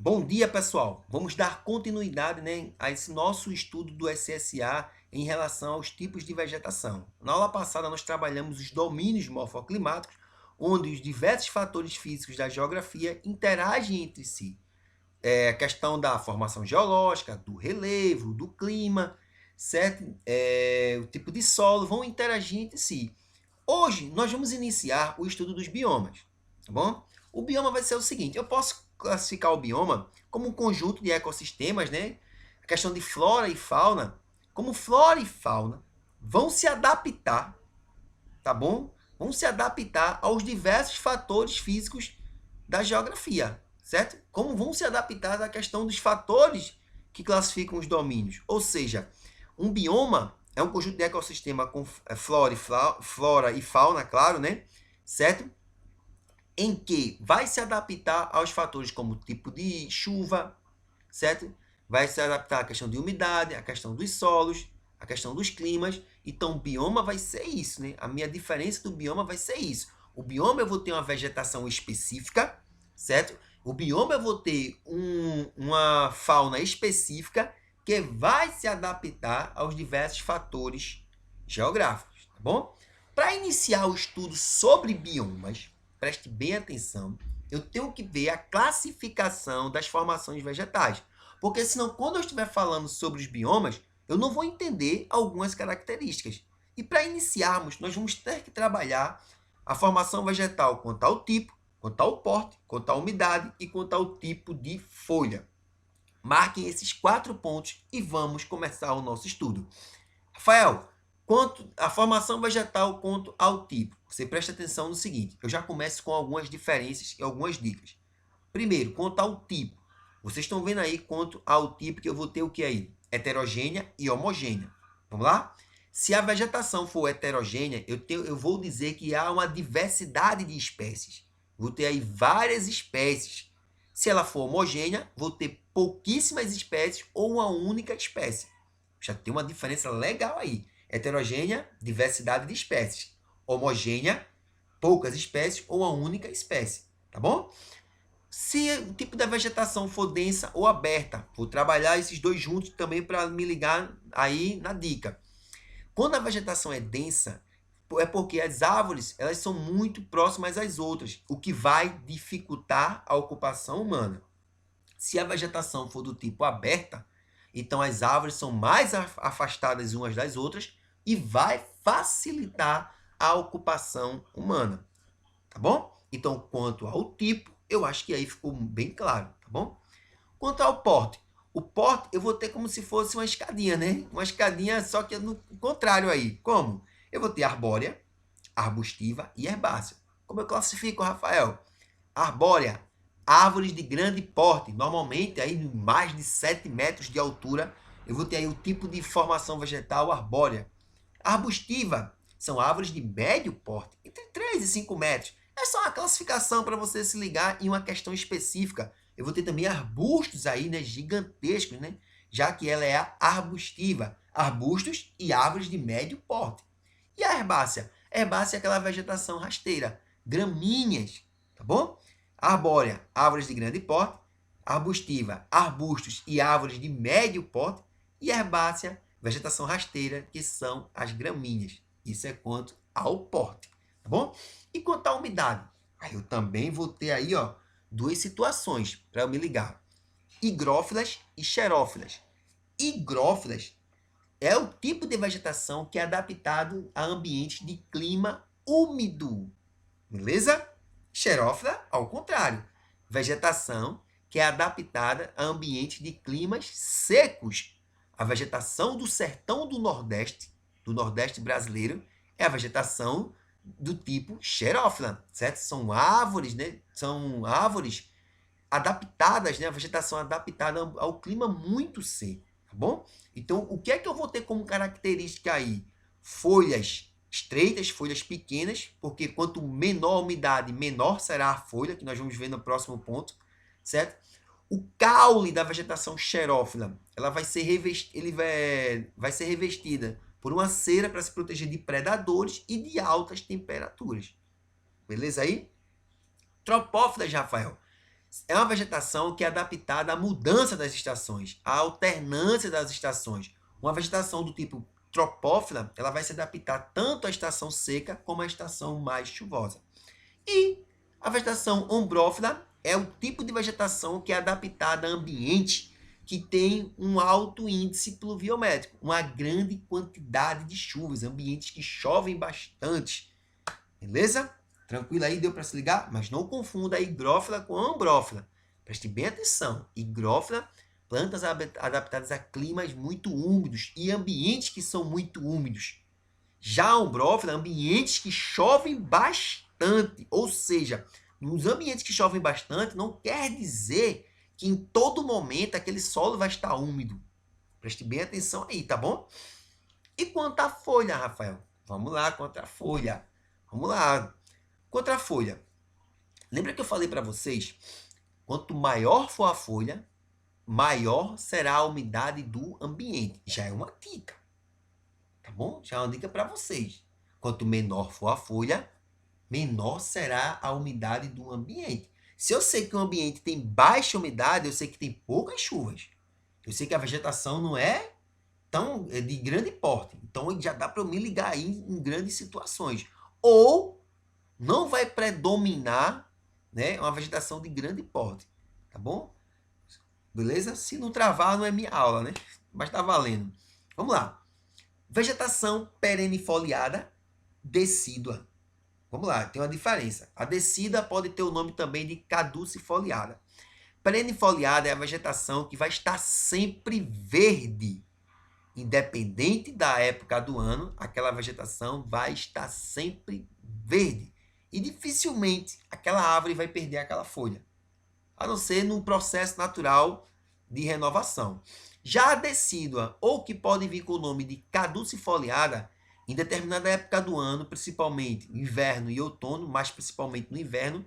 Bom dia, pessoal! Vamos dar continuidade, a esse nosso estudo do SSA em relação aos tipos de vegetação. Na aula passada, nós trabalhamos os domínios morfoclimáticos, onde os diversos fatores físicos da geografia interagem entre si. A questão da formação geológica, do relevo, do clima, certo? O tipo de solo vão interagir entre si. Hoje, nós vamos iniciar o estudo dos biomas, tá bom? O bioma vai ser o seguinte, eu posso classificar o bioma como um conjunto de ecossistemas, né? A questão de flora e fauna, como flora e fauna vão se adaptar, tá bom? Vão se adaptar aos diversos fatores físicos da geografia, certo? Como vão se adaptar à questão dos fatores que classificam os domínios. Ou seja, um bioma é um conjunto de ecossistema com flora e fauna, claro, né? Certo? Em que vai se adaptar aos fatores como tipo de chuva, certo? Vai se adaptar à questão de umidade, à questão dos solos, à questão dos climas. Então, o bioma vai ser isso, né? A minha diferença do bioma vai ser isso. O bioma eu vou ter uma vegetação específica, certo? O bioma eu vou ter uma fauna específica que vai se adaptar aos diversos fatores geográficos, tá bom? Para iniciar o estudo sobre biomas, preste bem atenção, eu tenho que ver a classificação das formações vegetais. Porque senão, quando eu estiver falando sobre os biomas, eu não vou entender algumas características. E para iniciarmos, nós vamos ter que trabalhar a formação vegetal quanto ao tipo, quanto ao porte, quanto à umidade e quanto ao tipo de folha. Marquem esses 4 pontos e vamos começar o nosso estudo. Rafael, quanto à formação vegetal quanto ao tipo, você presta atenção no seguinte, eu já começo com algumas diferenças e algumas dicas. Primeiro, quanto ao tipo. Vocês estão vendo aí quanto ao tipo que eu vou ter o que aí? Heterogênea e homogênea. Vamos lá? Se a vegetação for heterogênea, eu vou dizer que há uma diversidade de espécies. Vou ter aí várias espécies. Se ela for homogênea, vou ter pouquíssimas espécies ou uma única espécie. Já tem uma diferença legal aí. Heterogênea, diversidade de espécies. Homogênea, poucas espécies ou uma única espécie. Tá bom? Se o tipo da vegetação for densa ou aberta, vou trabalhar esses dois juntos também para me ligar aí na dica. Quando a vegetação é densa, é porque as árvores elas são muito próximas às outras, o que vai dificultar a ocupação humana. Se a vegetação for do tipo aberta, então as árvores são mais afastadas umas das outras e vai facilitar a ocupação humana, tá bom? Então, quanto ao tipo, eu acho que aí ficou bem claro, tá bom? Quanto ao porte, o porte eu vou ter como se fosse uma escadinha, né? Uma escadinha, só que no contrário aí. Como? Eu vou ter arbórea, arbustiva e herbácea. Como eu classifico, Rafael? Arbórea, árvores de grande porte, normalmente aí mais de 7 metros de altura. Eu vou ter aí o tipo de formação vegetal arbórea. Arbustiva, são árvores de médio porte, entre 3 e 5 metros. É só uma classificação para você se ligar em uma questão específica. Eu vou ter também arbustos aí, né, gigantescos, né, já que ela é a arbustiva. Arbustos e árvores de médio porte. E a herbácea? A herbácea é aquela vegetação rasteira, gramíneas, tá bom? Arbórea, árvores de grande porte. Arbustiva, arbustos e árvores de médio porte. E herbácea, vegetação rasteira, que são as gramíneas. Isso é quanto ao porte, tá bom? E quanto à umidade? Aí eu também vou ter aí, ó, duas situações para eu me ligar. Higrófilas e xerófilas. Higrófilas é o tipo de vegetação que é adaptado a ambientes de clima úmido. Beleza? Xerófila, ao contrário. Vegetação que é adaptada a ambientes de climas secos. A vegetação do sertão do Nordeste brasileiro, é a vegetação do tipo xerófila, certo? São árvores, né? São árvores adaptadas, né? A vegetação adaptada ao clima muito seco, tá bom? Então, o que é que eu vou ter como característica aí? Folhas estreitas, folhas pequenas, porque quanto menor a umidade, menor será a folha, que nós vamos ver no próximo ponto, certo? O caule da vegetação xerófila, ela vai ser vai ser revestida por uma cera para se proteger de predadores e de altas temperaturas. Beleza aí? Tropófilas, Rafael, É uma vegetação que é adaptada à mudança das estações, à alternância das estações. Uma vegetação do tipo tropófila, ela vai se adaptar tanto à estação seca como à estação mais chuvosa. E a vegetação ombrófila é o tipo de vegetação que é adaptada a ambientes que tem um alto índice pluviométrico, uma grande quantidade de chuvas, ambientes que chovem bastante. Beleza? Tranquilo aí, deu para se ligar? Mas não confunda a higrófila com a ombrófila. Preste bem atenção. Higrófila, plantas adaptadas a climas muito úmidos e ambientes que são muito úmidos. Já a ombrófila, ambientes que chovem bastante. Ou seja, nos ambientes que chovem bastante, não quer dizer que em todo momento aquele solo vai estar úmido. Preste bem atenção aí, tá bom? E quanto à folha, Rafael? Vamos lá, quanto à folha. Vamos lá. Quanto à folha. Lembra que eu falei para vocês? Quanto maior for a folha, maior será a umidade do ambiente. Já é uma dica. Tá bom? Já é uma dica para vocês. Quanto menor for a folha, menor será a umidade do ambiente. Se eu sei que o ambiente tem baixa umidade, eu sei que tem poucas chuvas. Eu sei que a vegetação não é tão de grande porte. Então já dá para eu me ligar aí em grandes situações. Ou não vai predominar, né, uma vegetação de grande porte. Tá bom? Beleza? Se não travar, não é minha aula, né? Mas tá valendo. Vamos lá. Vegetação perennifoliada decídua. Vamos lá, tem uma diferença. A decida pode ter o nome também de caducifoliada. Perennifoliada é a vegetação que vai estar sempre verde. Independente da época do ano, aquela vegetação vai estar sempre verde. E dificilmente aquela árvore vai perder aquela folha. A não ser no processo natural de renovação. Já a decídua, ou que pode vir com o nome de caducifoliada, em determinada época do ano, principalmente inverno e outono, mas principalmente no inverno,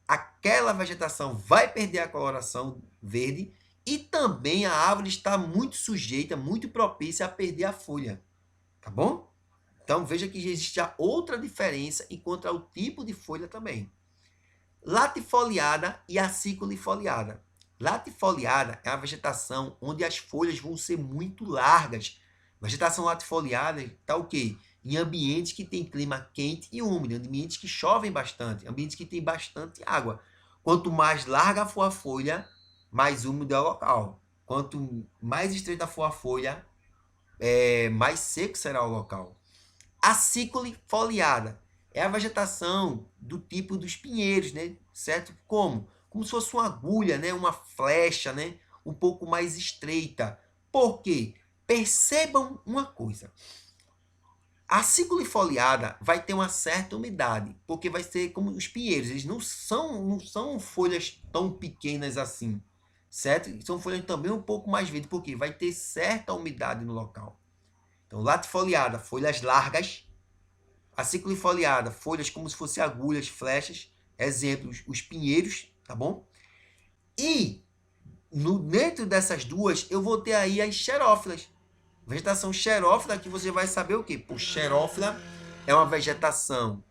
aquela vegetação vai perder a coloração verde e também a árvore está muito sujeita, muito propícia a perder a folha. Tá bom? Então veja que existe a outra diferença enquanto ao tipo de folha também. Latifoliada e aciculifoliada. Latifoliada é a vegetação onde as folhas vão ser muito largas. Vegetação latifoliada está o quê? Em ambientes que tem clima quente e úmido, ambientes que chovem bastante, ambientes que tem bastante água. Quanto mais larga for a folha, mais úmido é o local. Quanto mais estreita for a folha, mais seco será o local. Aciculifoliada é a vegetação do tipo dos pinheiros, né? Certo? Como? Como se fosse uma agulha, né? Uma flecha, né? Um pouco mais estreita. Por quê? Percebam uma coisa. A aciculifoliada vai ter uma certa umidade, porque vai ser como os pinheiros, eles não são folhas tão pequenas assim, certo? São folhas também um pouco mais verdes, porque vai ter certa umidade no local. Então, latifoliada, folhas largas. Aciculifoliada, folhas como se fossem agulhas, flechas. Exemplos, os pinheiros, tá bom? E dentro dessas duas, eu vou ter aí as xerófilas. Vegetação xerófila, que você vai saber o quê? Por xerófila é uma vegetação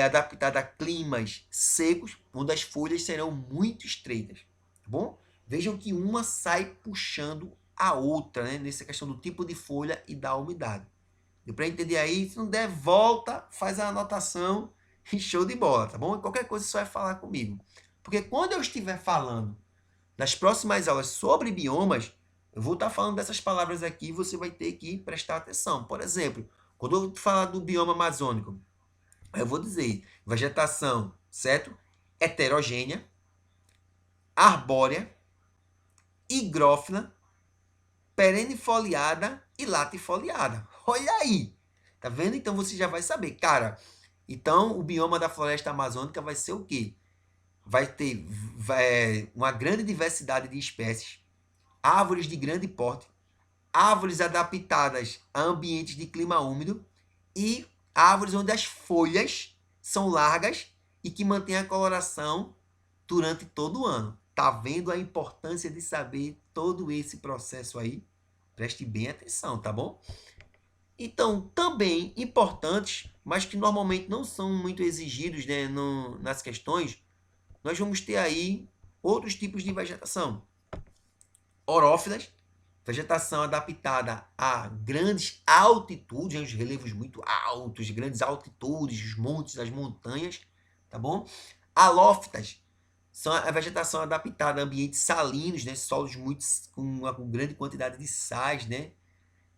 adaptada a climas secos, onde as folhas serão muito estreitas, tá bom? Vejam que uma sai puxando a outra, né? Nessa questão do tipo de folha e da umidade. Deu para entender aí? Se não der, volta, faz a anotação e show de bola, tá bom? E qualquer coisa você vai falar comigo. Porque quando eu estiver falando nas próximas aulas sobre biomas, eu vou estar falando dessas palavras aqui e você vai ter que prestar atenção. Por exemplo, quando eu falar do bioma amazônico, eu vou dizer vegetação, certo? Heterogênea, arbórea, higrófila, perennifoliada e latifoliada. Olha aí! Tá vendo? Então você já vai saber. Cara, então o bioma da floresta amazônica vai ser o quê? Vai ter uma grande diversidade de espécies, árvores de grande porte, árvores adaptadas a ambientes de clima úmido e árvores onde as folhas são largas e que mantêm a coloração durante todo o ano. Tá vendo a importância de saber todo esse processo aí? Preste bem atenção, tá bom? Então, também importantes, mas que normalmente não são muito exigidos, né, nas questões, nós vamos ter aí outros tipos de vegetação. Orófilas, vegetação adaptada a grandes altitudes, os relevos muito altos, grandes altitudes, os montes, as montanhas, tá bom? Halófitas, são a vegetação adaptada a ambientes salinos, né? Solos muito, com uma grande quantidade de sais, né?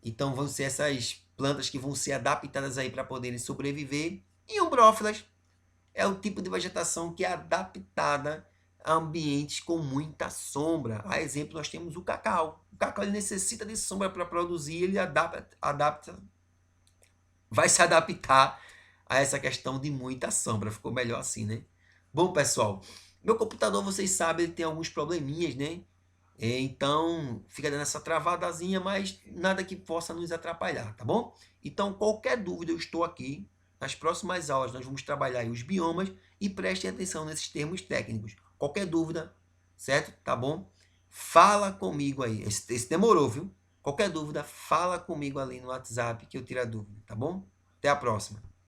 Então vão ser essas plantas que vão ser adaptadas aí para poderem sobreviver. E umbrófilas é o tipo de vegetação que é adaptada a ambientes com muita sombra. A exemplo, nós temos o cacau. O cacau ele necessita de sombra para produzir, ele vai se adaptar a essa questão de muita sombra. Ficou melhor assim, né? Bom, pessoal, meu computador, vocês sabem, ele tem alguns probleminhas, né? Então, fica dando essa travadazinha, mas nada que possa nos atrapalhar, tá bom? Então, qualquer dúvida, eu estou aqui. Nas próximas aulas, nós vamos trabalhar aí os biomas e prestem atenção nesses termos técnicos. Qualquer dúvida, certo? Tá bom? Fala comigo aí. Esse demorou, viu? Qualquer dúvida, fala comigo ali no WhatsApp que eu tiro a dúvida, tá bom? Até a próxima.